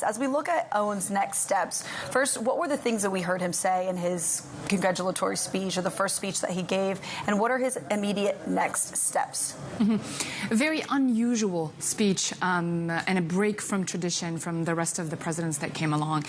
As we look at Aoun's next steps, first, what were the things that we heard him say in his congratulatory speech or the first speech that he gave, and what are his immediate next steps? A very unusual speech and a break from tradition from the rest of the presidents that came along.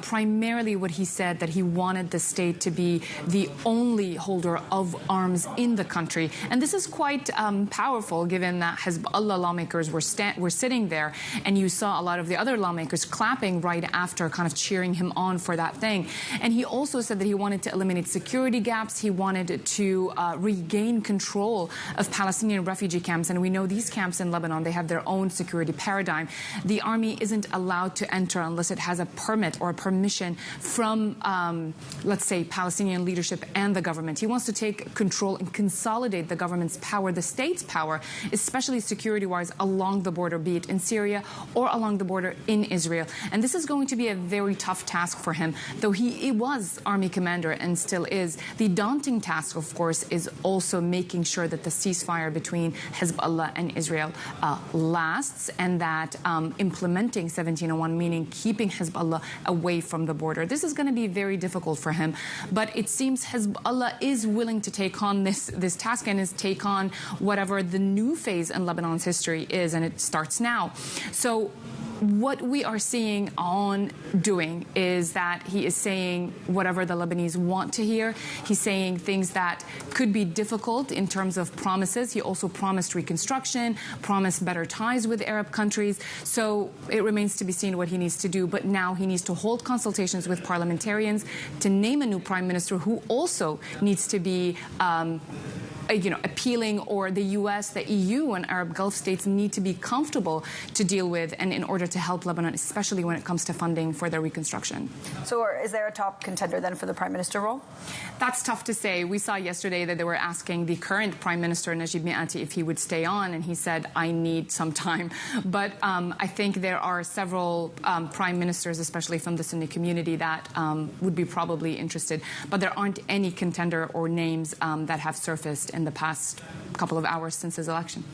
Primarily what he said, that he wanted the state to be the only holder of arms in the country. And this is quite powerful, given that Hezbollah lawmakers were sitting there, and you saw a lot of the other lawmakers clapping right after, kind of cheering him on for that thing. And he also said that he wanted to eliminate security gaps. He wanted to regain control of Palestinian refugee camps. And we know these camps in Lebanon, they have their own security paradigm. The army isn't allowed to enter unless it has a permit or a permission from, let's say, Palestinian leadership and the government. He wants to take control and consolidate the government's power, the state's power, especially security-wise, along the border, be it in Syria or along the border in Israel. And this is going to be a very tough task for him, though he was army commander and still is. The daunting task, of course, is also making sure that the ceasefire between Hezbollah and Israel lasts, and that implementing 1701, meaning keeping Hezbollah away from the border. This is going to be very difficult for him, but it seems Hezbollah is willing to take on this task and is take on whatever the new phase in Lebanon's history is, and it starts now. So what we are seeing Aoun doing is that he is saying whatever the Lebanese want to hear. He's saying things that could be difficult in terms of promises. He also promised reconstruction, promised better ties with Arab countries. So it remains to be seen what he needs to do. But now he needs to hold consultations with parliamentarians to name a new prime minister who also needs to be appealing, or the U.S., the EU, and Arab Gulf states need to be comfortable to deal with, and in order to help Lebanon, especially when it comes to funding for their reconstruction. So is there a top contender then for the prime minister role? That's tough to say. We saw yesterday that they were asking the current prime minister, Najib Mikati, if he would stay on, and he said, I need some time. But I think there are several prime ministers, especially from the Sunni community, that would be probably interested. But there aren't any contender or names that have surfaced in the past couple of hours since his election.